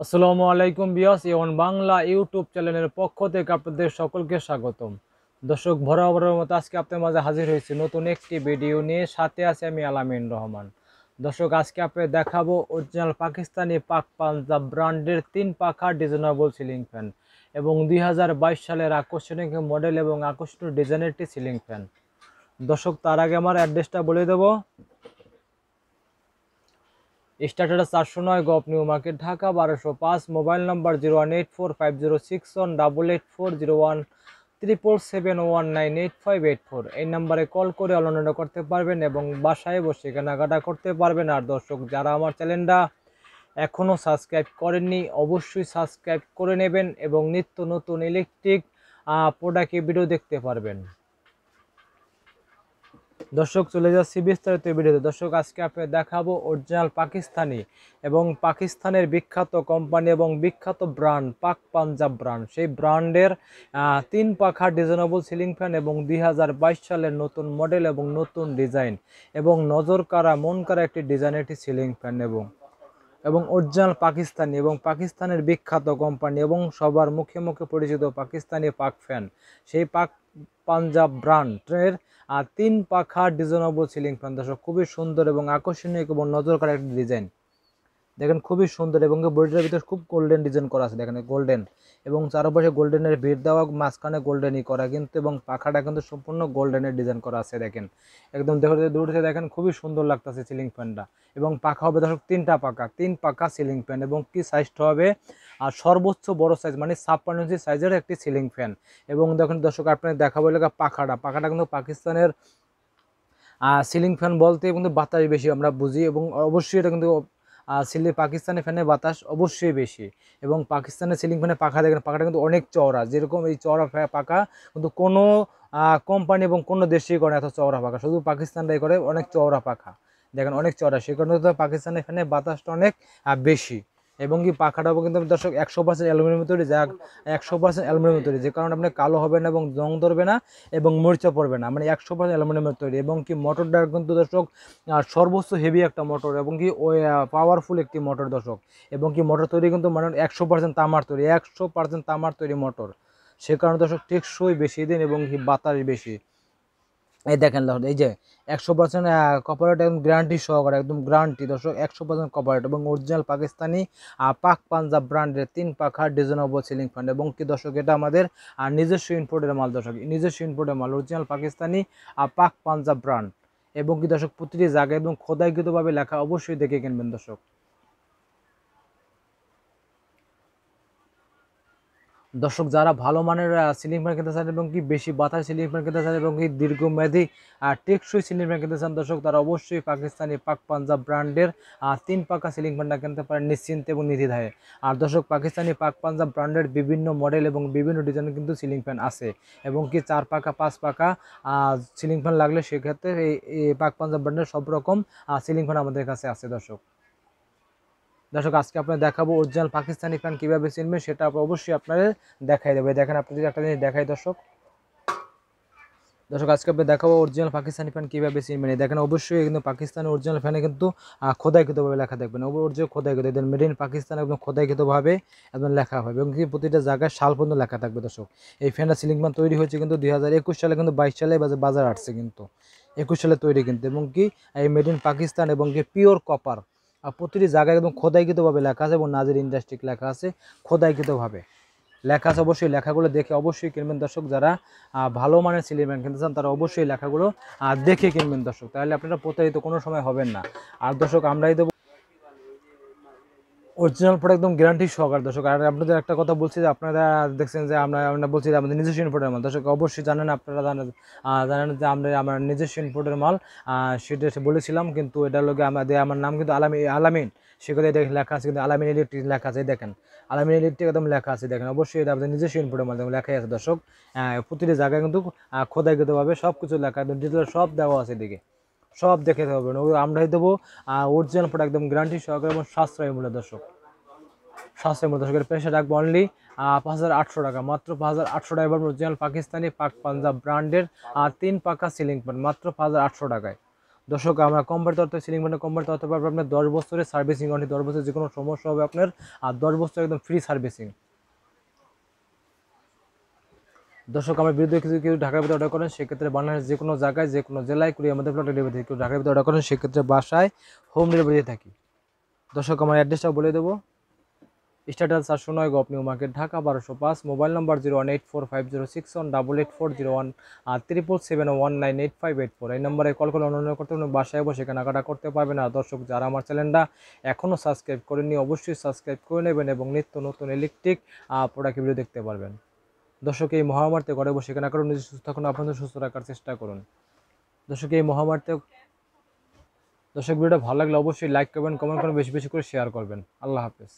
আসসালামু আলাইকুম বিয়াস A1 Bangla YouTube চ্যানেলের পক্ষ থেকে আপনাদের সকলকে স্বাগতম। দর্শক বরাবরের মতো আজকে আপনাদের মাঝে হাজির হয়েছি নতুন একটি ভিডিও নিয়ে, সাথে আছে আমি আলামিন রহমান। দর্শক আজকে আপনাদের দেখাবো অরিজিনাল পাকিস্তানি পাক পাঞ্জাব ব্র্যান্ডের 3 পাখা ডিজাইনেবল সিলিং ফ্যান এবং 2022 সালের আকর্ষণীয় মডেল এবং আকর্ষণীয় ডিজাইনের একটি সিলিং ফ্যান। দর্শক তার আগে আমার অ্যাড্রেসটা বলে দেবো। স্টার্টার 409 গপ new market Dhaka 1205, mobile number 01845068841 এই নাম্বারে কল করে অনলাইনে করতে পারবেন এবং বাসায় বসে কেনাকাটা করতে পারবেন। আর দর্শক যারা আমার চ্যানেলটা এখনও সাবস্ক্রাইব করেননি অবশ্যই সাবস্ক্রাইব করে নেবেন এবং নিত্য নতুন ইলেকট্রিক প্রোডাক্টের ভিডিও দেখতে পারবেন। দর্শক চলে যাচ্ছি বিস্তারিত ভিডিওতে। দর্শক আজকে আপনাদের দেখাবো অরিজিনাল পাকিস্তানি এবং পাকিস্তানের বিখ্যাত কোম্পানি এবং বিখ্যাত ব্র্যান্ড পাক পাঞ্জাব ব্র্যান্ড, সেই ব্র্যান্ডের 3 পাখা ডিজাইনেবল সিলিং ফ্যান এবং 2022 সালের নতুন মডেল এবং নতুন ডিজাইন এবং নজর কাড়া মন কাড়া একটি ডিজাইনের একটি সিলিং ফ্যান এবং অরিজিনাল পাকিস্তানি এবং পাকিস্তানের বিখ্যাত কোম্পানি এবং সবার মুখে মুখে পরিচিত পাকিস্তানি পাক ফ্যান, সেই পাক পাঞ্জাব ব্র্যান্ডের 3 পাখা ডিজাইনেবল সিলিং ফ্যান। দর্শক খুবই সুন্দর এবং আকর্ষণীয় এবং নজর কাড়া একটি ডিজাইন, দেখেন খুবই সুন্দর এবং বডিটার ভিতরে খুব গোল্ডেন ডিজাইন করা আছে, দেখেন গোল্ডেন এবং চারপাশে গোল্ডেনের ভিড় দেওয়া, মাঝখানে গোল্ডেনই করা কিন্তু এবং পাখাটা কিন্তু সম্পূর্ণ গোল্ডেনের ডিজাইন করা আছে। দেখেন একদম দূর থেকে দেখেন খুবই সুন্দর লাগতেছে সিলিং ফ্যানটা এবং পাখা হবে দর্শক 3 পাখা সিলিং ফ্যান এবং কি সাইজটা হবে আর সর্বোচ্চ বড় সাইজ মানে 56 ইঞ্চি সাইজের একটি সিলিং ফ্যান। এবং দেখেন দর্শক আপনাদের দেখাবো পাখাটা কিন্তু পাকিস্তানের সিলিং ফ্যান বলতে কিন্তু বাতাস বেশি আমরা বুঝি এবং অবশ্যই এটা কিন্তু পাকিস্তানি ফ্যানের বাতাস অবশ্যই বেশি এবং পাকিস্তানের সিলিং ফ্যানের পাখা দেখেন পাখাটা কিন্তু অনেক চওড়া, যেরকম এই চওড়া পাখা কিন্তু কোনো কোম্পানি এবং কোনো দেশেই করে এত চওড়া পাখা, শুধু পাকিস্তানটাই করে অনেক চওড়া পাখা, দেখেন অনেক চওড়া, সে কারণে তো পাকিস্তানের ফ্যানের বাতাসটা অনেক বেশি। এবং কি পাখাটাও কিন্তু দর্শক 100% অ্যালুমিনিয়াম তৈরি, যা 100% অ্যালুমিনিয়াম তৈরি, যে কারণে আপনার কালো হবে না এবং জং ধরবে না এবং মরিচা পড়বে না, মানে 100% অ্যালুমিনিয়ামের তৈরি। এবং কি মোটরটা কিন্তু দর্শক সর্বোচ্চ হেভি একটা মোটর এবং কি ওই পাওয়ারফুল একটি মোটর দর্শক। এবং কি মোটর তৈরি কিন্তু মানে 100% তামার তৈরি, 100% তামার তৈরি মোটর, সে কারণে দর্শক টেকসই বেশি দিন এবং কি বাতাস বেশি। এই দেখেন দর্শক এই যে 100% কপারেট একদম গ্যারান্টি সহকারে, একদম গ্যারান্টি দর্শক 100% কপারেট এবং অরিজিনাল পাকিস্তানি পাক পাঞ্জাব ব্র্যান্ডের 3 পাখা ডিজাইনেবল সিলিং ফ্যান। এবং কি দর্শক এটা আমাদের নিজস্ব ইম্পোর্টের মাল দর্শক, নিজস্ব ইম্পোর্টের মাল অরিজিনাল পাকিস্তানি পাক পাঞ্জাব ব্র্যান্ড। এবং কি দর্শক প্রতিটি জায়গায় একদম খোদাইকৃতভাবে লেখা, অবশ্যই দেখে কিনবেন দর্শক। দর্শক যারা ভালো মানের সিলিং ফ্যান কিনতে চান এবং কি বেশি বাতাস সিলিং ফ্যান কিনতে চান এবং কি দীর্ঘমেয়াদী টেকসই সিলিং ফ্যান কিনতে চান দর্শক, তারা অবশ্যই পাকিস্তানি পাক পাঞ্জাব ব্র্যান্ডের 3 পাখা সিলিং ফ্যানটা কিনতে পারেন নিশ্চিন্তে এবং নির্দ্বিধায়। আর দর্শক পাকিস্তানি পাক পাঞ্জাব ব্র্যান্ডের বিভিন্ন মডেল এবং বিভিন্ন ডিজাইনের কিন্তু সিলিং ফ্যান আছে এবং কি 4 পাখা 5 পাখা সিলিং ফ্যান লাগলে সেক্ষেত্রে এই পাক পাঞ্জাব ব্র্যান্ডের সব রকম সিলিং ফ্যান আমাদের কাছে আছে দর্শক। আজকে আপনাদের দেখাবো অরিজিনাল পাকিস্তানি ফ্যান কীভাবে চিনবেন, সেটা অবশ্যই আপনাদের দেখাই দেবে। দেখেন আপনাদের একটা জিনিস দেখাই দর্শক আজকে আপনাদের দেখাবো অরিজিনাল পাকিস্তানি ফ্যান কীভাবে চিনবেন। দেখেন অবশ্যই কিন্তু পাকিস্তানি অরিজিনাল ফ্যানে কিন্তু খোদাইকৃতভাবে লেখা দেখবেন, অরিজিনাল খোদাইকৃত একদম মেড ইন পাকিস্তান একদম খোদাইকৃতভাবে একদম লেখা হবে এবং কি প্রতিটা জায়গায় সাল পর্যন্ত লেখা থাকবে দর্শক। এই ফ্যানটা সিলিং ফ্যান তৈরি হয়েছে কিন্তু 2021 সালে, কিন্তু 22 সালে বাজার আসছে কিন্তু 21 সালে তৈরি কিন্তু। এবং কি এই মেড ইন পাকিস্তান এবং কি পিওর কপার, আর প্রতিটি জায়গায় একদম খোদাইকৃতভাবে লেখা আছে এবং নাজির ইন্ডাস্ট্রিক লেখা আছে, খোদাইকৃতভাবে লেখা আছে। অবশ্যই লেখাগুলো দেখে অবশ্যই কিনবেন দর্শক। যারা ভালো মানের সিলিং ফ্যান কিনতে চান তারা অবশ্যই লেখাগুলো দেখে কিনবেন দর্শক, তাহলে আপনারা প্রতারিত কোনো সময় হবেন না। আর দর্শক আমরাই দেবো অরিজিনাল প্রোডাক্ট একদম গ্যারান্টি সহকারে দর্শক। আর আপনাদের একটা কথা বলছি যে আপনারা দেখছেন যে আমরা বলছি যে আমাদের নিজস্ব ইনপুটের মাল দর্শক, অবশ্যই জানেন আপনারা জানেন যে আমার নিজস্ব ইনপুটের মাল, সেটা বলেছিলাম কিন্তু এটা লোকে আমার নাম কিন্তু আলামিন, সে কথা লেখা আছে কিন্তু আলামিন ইলেকট্রিক লেখা আছে, দেখেন আলামিন ইলেকট্রিক একদম লেখা আছে, দেখেন অবশ্যই এটা আমাদের নিজস্ব ইনপুটের মাল লেখাই আছে দর্শক। প্রতিটি জায়গায় কিন্তু খোদাইকৃতভাবে সব কিছু লেখা একদম ডিটেল সব দেওয়া আছে, এদিকে সব দেখে হবে না, আমরাই দেবো অরিজিনাল প্রোডাক্ট একদম গ্যারান্টি সহকারে এবং সাশ্রয়ী মূল্য দর্শক, সাশ্রয়ী মূল্য দর্শকের প্রাইসে রাখবো অনলি 5,800 টাকা, মাত্র 5,800 টাকা। অরিজিনাল পাকিস্তানি পাক পাঞ্জাব ব্র্যান্ডের 3 পাখা সিলিং ফ্যান মাত্র 5,800 টাকায় দর্শক আমরা কোম্পানির তরফ থেকে সিলিং ফ্যানের কোম্পানির তরফ থেকে পাবেন আপনার 10 বছরের সার্ভিসিং ওয়ারেন্টি, 10 বছরের যে কোনো সমস্যা হবে আপনার, আর 10 বছর একদম ফ্রি সার্ভিসিং। দর্শক আমার বিরুদ্ধে কেউ ঢাকার ভিতরে অর্ডার করেন সেক্ষেত্রে বাংলাদেশের যে কোনো জায়গায় যে কোনো জেলায় কুড়িয়ে আমাদের প্লটে ডেলিভারি, কেউ ঢাকার ভিতরে অর্ডার করেন সেক্ষেত্রে বাসায় হোম ডেলিভারি থাকি। দর্শক আমার অ্যাড্রেসটা বলে দেবো, স্ট্যাটাস 409 গপ new market Dhaka 1205, mobile number 0184506188401 আর 777198584। এই নম্বরে কল করে অনলাইন করতে পারবেন, বাসায় বসে কেনাকাটা করতে পারবেন। আর দর্শক যারা আমার চ্যানেলটা এখনও সাবস্ক্রাইব করেননি অবশ্যই সাবস্ক্রাইব করে নেবেন এবং নিত্য নতুন ইলেকট্রিক প্রোডাক্ট ভিডিও দেখতে পারবেন। দর্শক এই মহামারীতে ঘরে বসে কেনা করুন, নিজে সুস্থ থাকুন, আপনাদের সুস্থ রাখার চেষ্টা করুন। দর্শক এই মহামারীতে, দর্শক ভিডিওটা ভালো লাগলে অবশ্যই লাইক করবেন, কমেন্ট করবেন, বেশি বেশি করে শেয়ার করবেন। আল্লাহ হাফেজ।